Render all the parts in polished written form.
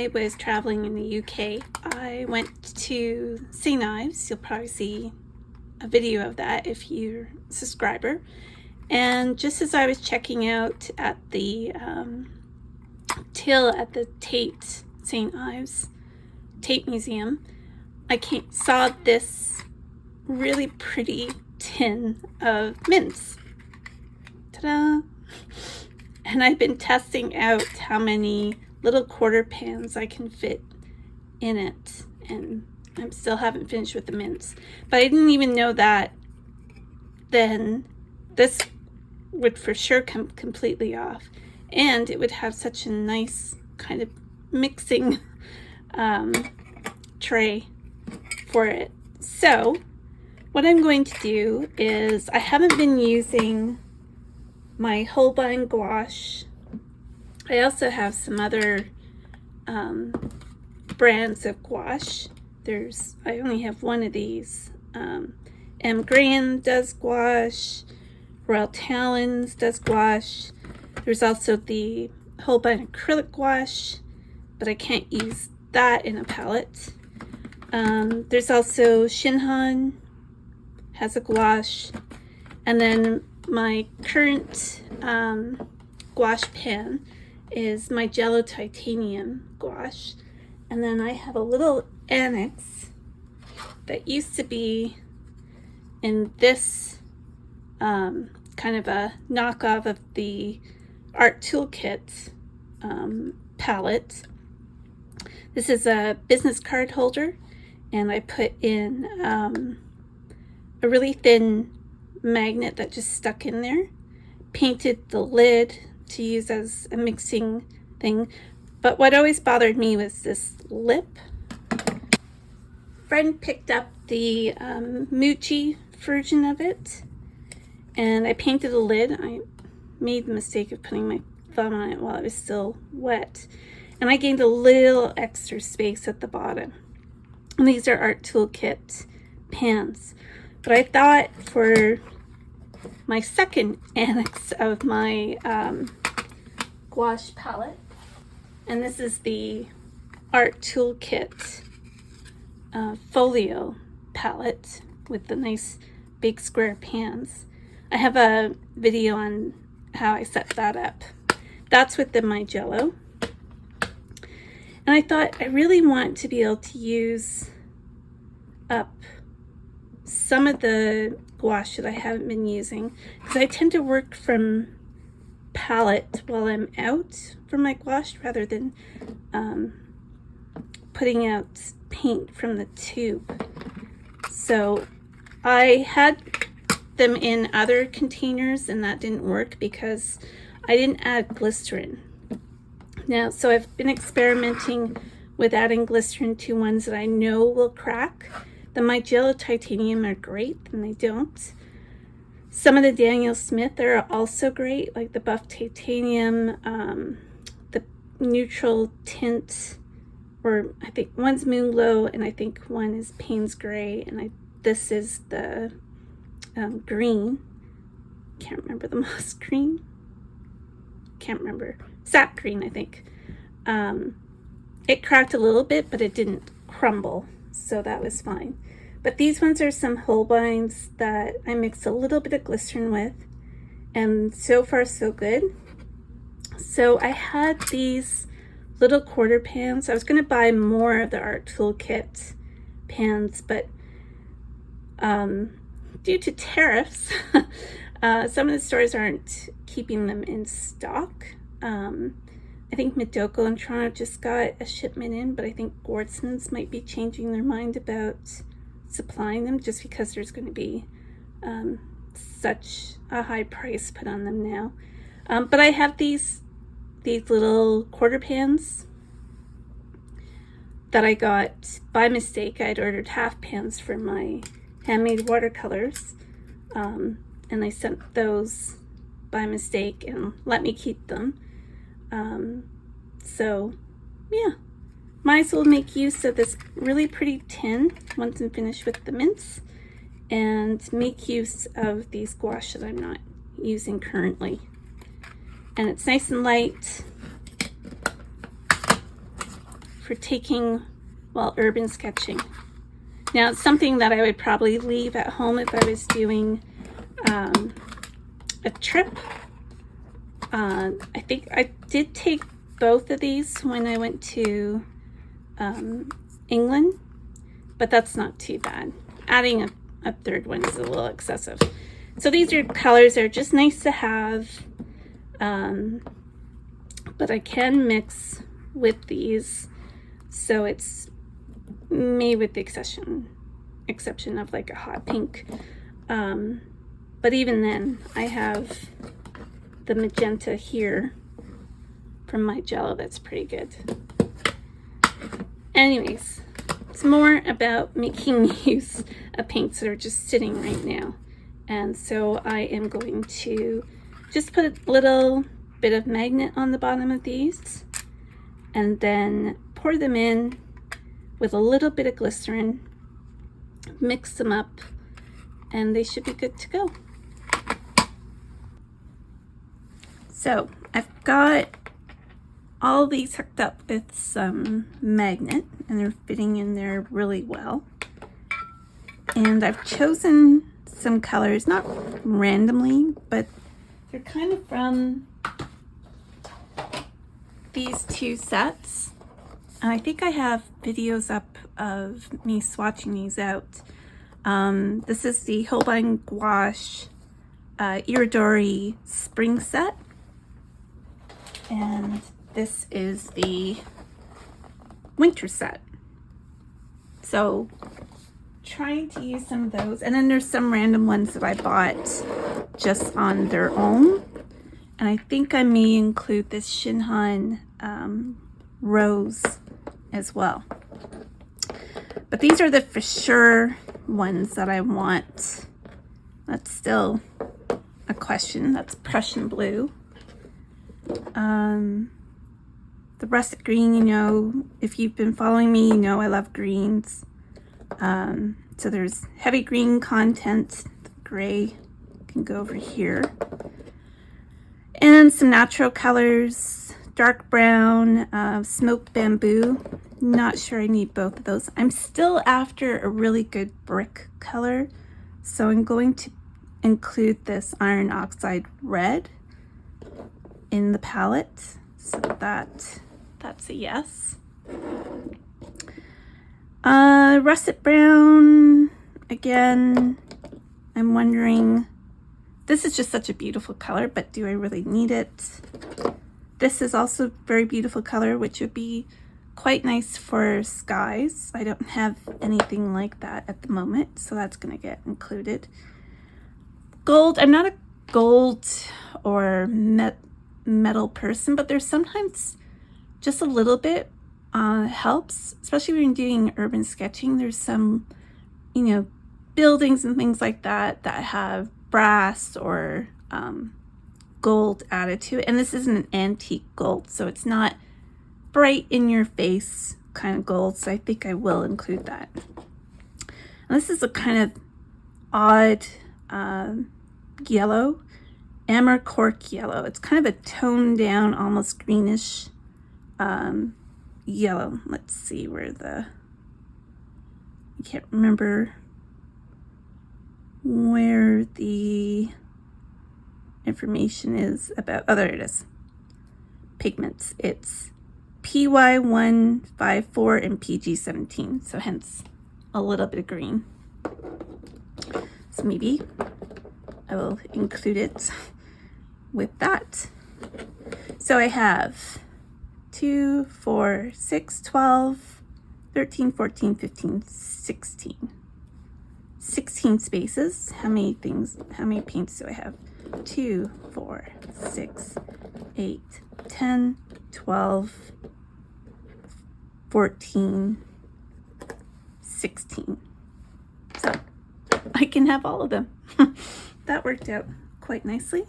I was traveling in the UK, I went to St. Ives. You'll probably see a video of that if you're a subscriber. And just as I was checking out at the till at the Tate St. Ives Tate Museum, I saw this really pretty tin of mints. Ta-da! And I've been testing out how many little quarter pans I can fit in it, and I still haven't finished with the mints. But I didn't even know that then this would for sure come completely off, and it would have such a nice kind of mixing tray for it. So what I'm going to do is, I haven't been using my Holbein gouache. I also have some other brands of gouache. I only have one of these. M. Graham does gouache. Royal Talons does gouache. There's also the Holbein acrylic gouache, but I can't use that in a palette. There's also Shinhan has a gouache, and then my current gouache pan is my Jello Titanium gouache. And then I have a little annex that used to be in this kind of a knockoff of the Art Toolkit palette. This is a business card holder, and I put in a really thin magnet that just stuck in there. Painted the lid to use as a mixing thing, but what always bothered me was this lip. Friend picked up the Muji version of it, and I painted the lid. I made the mistake of putting my thumb on it while it was still wet, and I gained a little extra space at the bottom. And these are Art Toolkit pans, but I thought for my second annex of my gouache palette, and this is the Art Toolkit folio palette with the nice big square pans. I have a video on how I set that up. That's within my Jello. And I thought I really want to be able to use up some of the gouache that I haven't been using, because I tend to work from palette while I'm out for my gouache rather than putting out paint from the tube. So I had them in other containers, and that didn't work because I didn't add glycerine. Now, so I've been experimenting with adding glycerine to ones that I know will crack. The My Jello Titanium are great, and they don't. Some of the Daniel Smith are also great, like the Buff Titanium, the Neutral Tint, or I think one's Moon Glow, and I think one is Payne's Gray, and this is the green. Can't remember the moss green. Can't remember. Sap green, I think. It cracked a little bit, but it didn't crumble, so that was fine. But these ones are some Holbeins that I mixed a little bit of glycerin with, and so far so good. So I had these little quarter pans. I was going to buy more of the Art Toolkit pans, but due to tariffs, some of the stores aren't keeping them in stock. I think Midoko in Toronto just got a shipment in, but I think Gordson's might be changing their mind about supplying them just because there's going to be such a high price put on them now. But I have these little quarter pans that I got by mistake. I'd ordered half pans for my handmade watercolors, and I sent those by mistake and let me keep them. So yeah, might as well make use of this really pretty tin once I'm finished with the mints, and make use of these gouache that I'm not using currently. And it's nice and light. for taking, well, urban sketching. Now, it's something that I would probably leave at home if I was doing a trip. I think I did take both of these when I went to England, but that's not too bad. Adding a third one is a little excessive. So these are colors that are just nice to have, but I can mix with these, so it's made with the exception of like a hot pink. But even then, I have the magenta here from my Jello that's pretty good. Anyways, it's more about making use of paints that are just sitting right now. And so I am going to just put a little bit of magnet on the bottom of these and then pour them in with a little bit of glycerin, mix them up, and they should be good to go. So I've got all these hooked up with some magnet and they're fitting in there really well. And I've chosen some colors, not randomly, but they're kind of from these two sets. And I think I have videos up of me swatching these out. This is the Holbein Gouache Iridori Spring Set. And this is the winter set. So trying to use some of those, and then there's some random ones that I bought just on their own, and I think I may include this Shinhan rose as well. But these are the for sure ones that I want. That's still a question. That's Prussian blue. The russet green, you know, if you've been following me, you know I love greens. So there's heavy green content. The gray can go over here. And some natural colors, dark brown, smoked bamboo. Not sure I need both of those. I'm still after a really good brick color, so I'm going to include this iron oxide red in the palette. So that's a yes. Russet brown, again, I'm wondering, this is just such a beautiful color, but do I really need it? This is also a very beautiful color, which would be quite nice for skies. I don't have anything like that at the moment, so that's going to get included. Gold, I'm not a gold or metal person, but there's sometimes just a little bit helps, especially when you're doing urban sketching. There's some, you know, buildings and things like that that have brass or gold added to it. And this isn't an antique gold, so it's not bright in your face kind of gold, so I think I will include that. And this is a kind of odd yellow, Amber cork yellow. It's kind of a toned down, almost greenish yellow. Let's see where I can't remember where the information is about. Oh, there it is. Pigments. It's PY154 and PG17, so hence a little bit of green. So maybe I will include it with that. So I have 2, 4, 6, 12, 13, 14, 15, 16. 16 spaces. How many paints do I have? 2, 4, 6, 8, 10, 12, 14, 16. So I can have all of them. That worked out quite nicely.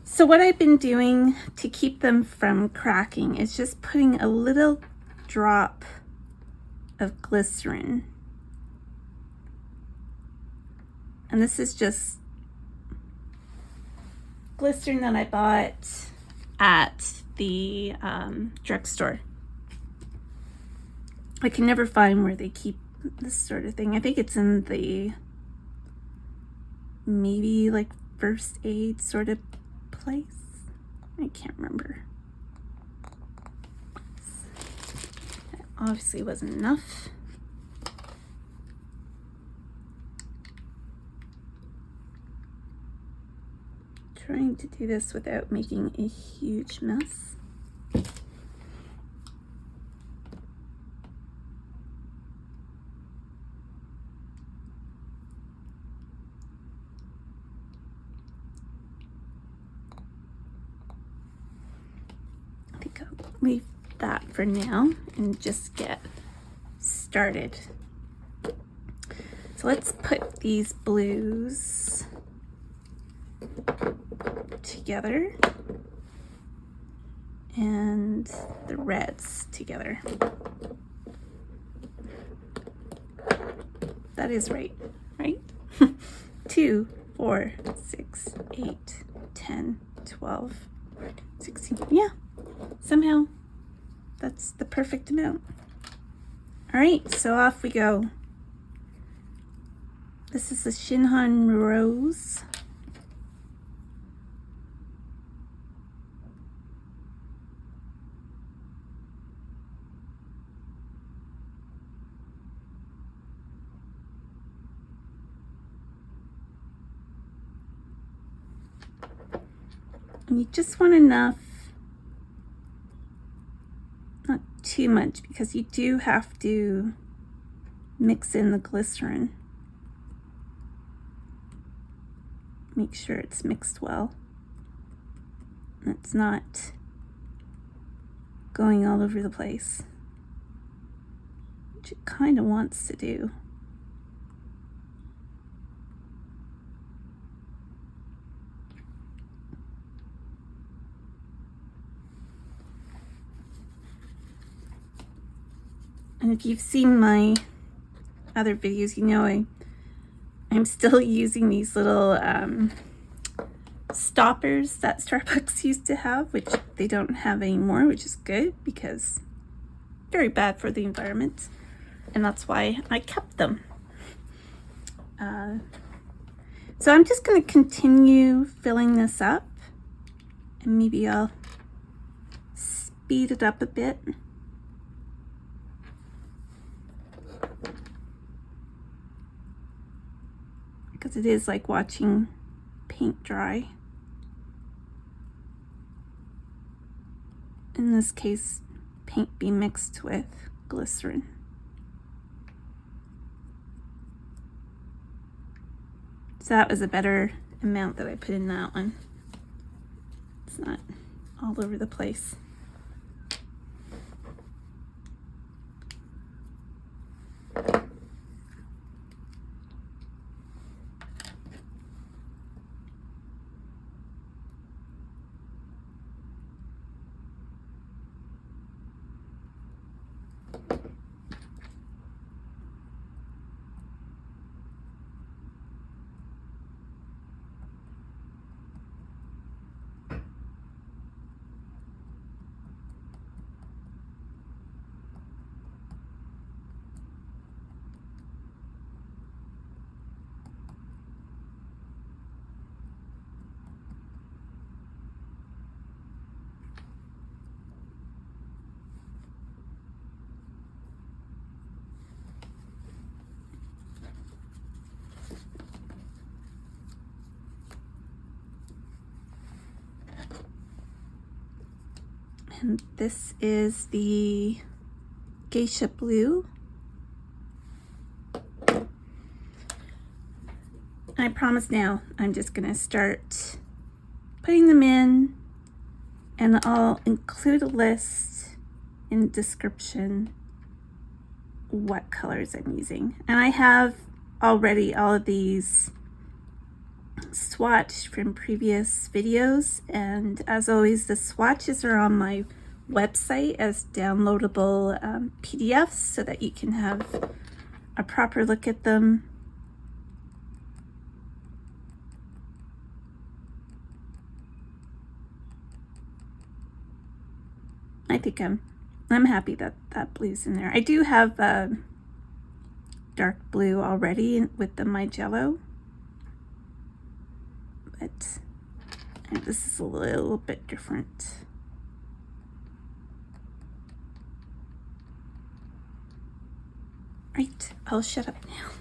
So what I've been doing to keep them from cracking is just putting a little drop of glycerin. And this is just glycerin that I bought at the drugstore. I can never find where they keep this sort of thing. I think it's in the maybe like first aid sort of place. I can't remember. That obviously wasn't enough. Trying to do this without making a huge mess. I think I'll leave that for now and just get started. So let's put these blues together and the reds together. That is right? 2, 4, 6, 8, 10, 12, 16. Yeah, somehow that's the perfect amount. All right, so off we go. This is the Shinhan Rose. And you just want enough, not too much, because you do have to mix in the glycerin. Make sure it's mixed well. It's not going all over the place, which it kind of wants to do. And if you've seen my other videos, you know I'm still using these little stoppers that Starbucks used to have, which they don't have anymore, which is good because very bad for the environment. And that's why I kept them. So I'm just going to continue filling this up, and maybe I'll speed it up a bit. Because it is like watching paint dry. In this case, paint be mixed with glycerin. So that was a better amount that I put in that one. It's not all over the place. And this is the Geisha Blue. I promise now I'm just going to start putting them in, and I'll include a list in the description what colors I'm using. And I have already all of these swatched from previous videos, and as always the swatches are on my website as downloadable PDFs so that you can have a proper look at them. I think I'm I'm happy that that blue's in there. I do have dark blue already with the My Jello, but this is a little bit different. Right, I'll shut up now.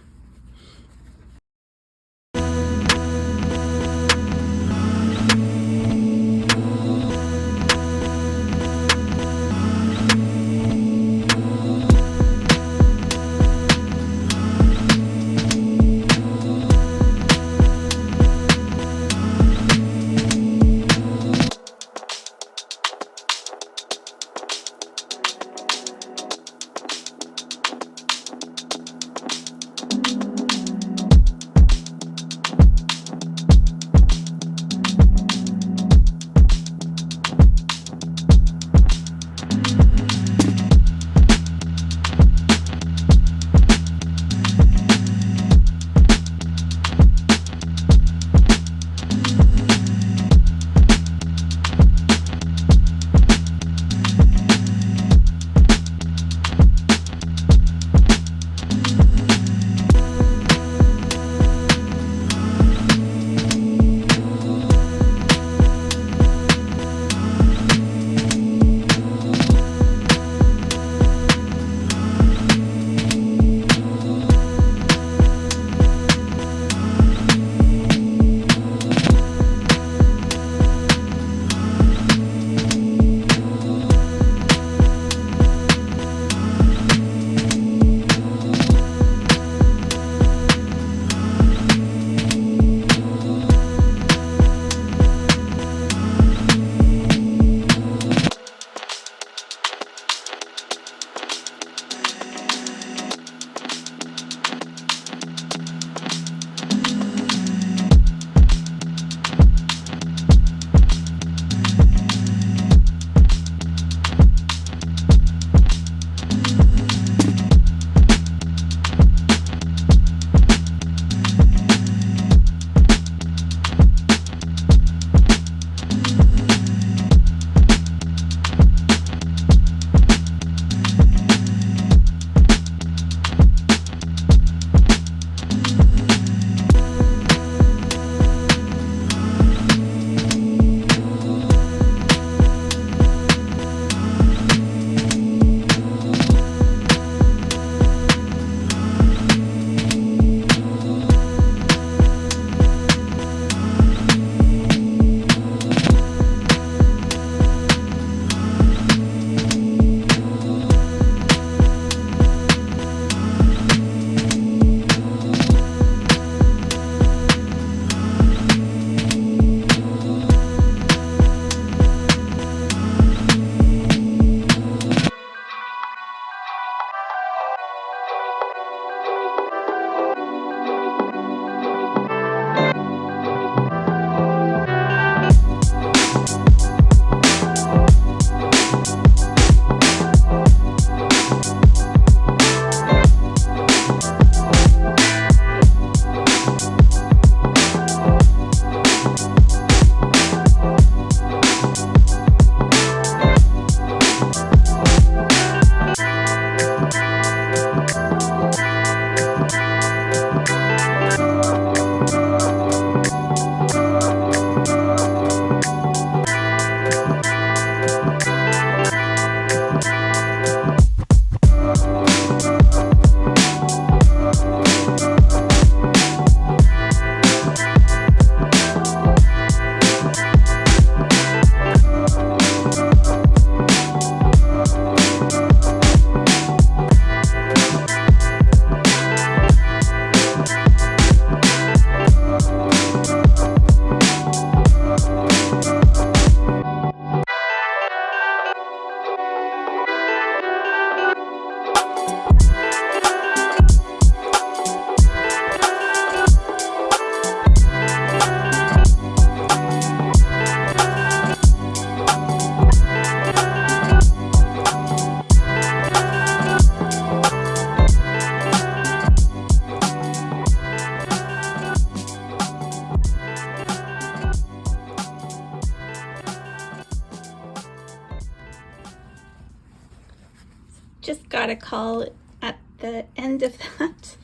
got a call at the end of that.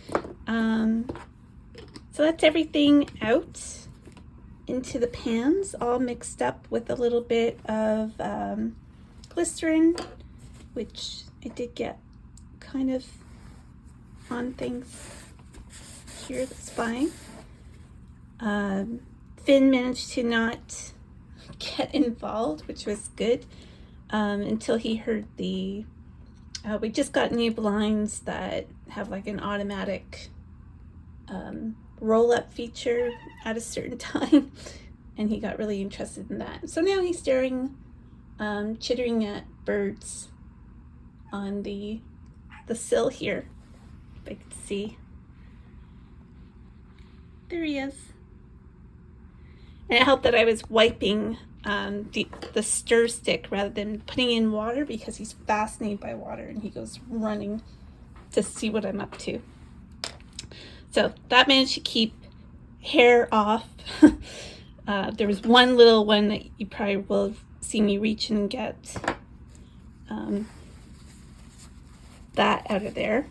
So that's everything out into the pans, all mixed up with a little bit of glycerin, which I did get kind of on things here, that's fine. Finn managed to not get involved, which was good, until he heard the we just got new blinds that have like an automatic roll-up feature at a certain time, and he got really interested in that. So now he's staring, chittering at birds on the sill here, if I can see. There he is. And it helped that I was wiping the stir stick rather than putting in water, because he's fascinated by water and he goes running to see what I'm up to. So that managed to keep hair off. There was one little one that you probably will see me reach and get that out of there.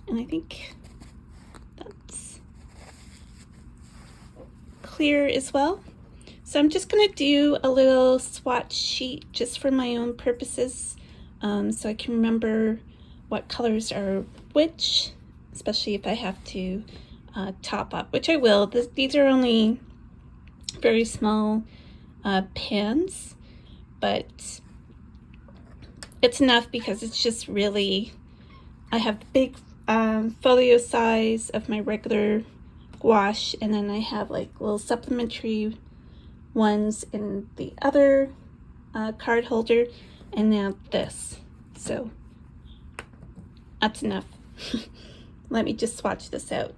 And I think that's clear as well. So I'm just going to do a little swatch sheet just for my own purposes, so I can remember what colors are which, especially if I have to top up, which I will. These are only very small pans, but it's enough because it's just really, I have the big folio size of my regular gouache, and then I have like little supplementary ones in the other card holder, and now this. So that's enough. Let me just swatch this out.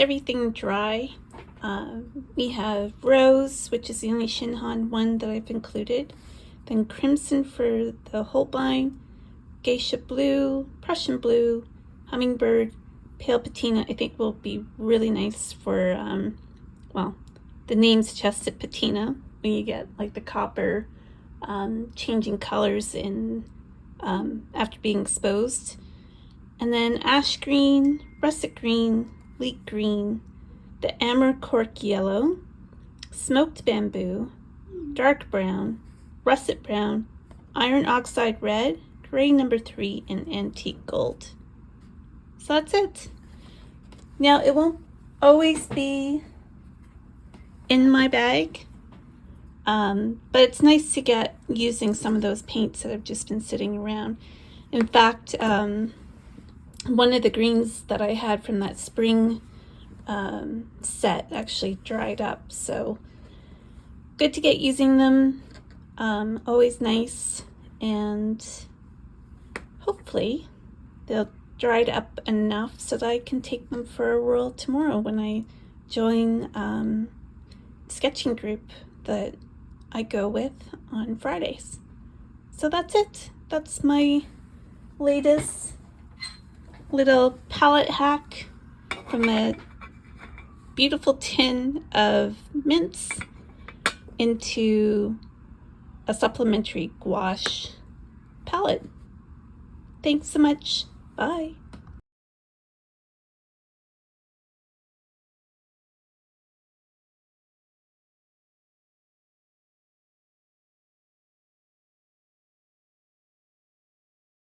everything dry. We have Rose, which is the only Shinhan one that I've included. Then Crimson for the Holbein, Geisha Blue, Prussian Blue, Hummingbird, Pale Patina. I think will be really nice for, well, the name suggests it, patina, when you get like the copper changing colors in after being exposed. And then Ash Green, Russet Green, Leek Green, the Amber Cork Yellow, Smoked Bamboo, Dark Brown, Russet Brown, Iron Oxide Red, Gray number 3, and Antique Gold. So that's it. Now it won't always be in my bag, but it's nice to get using some of those paints that have just been sitting around. In fact, one of the greens that I had from that spring set actually dried up, so good to get using them. Always nice, and hopefully they'll dried up enough so that I can take them for a whirl tomorrow when I join sketching group that I go with on Fridays. So that's it. That's my latest little palette hack from a beautiful tin of mints into a supplementary gouache palette. Thanks so much. Bye.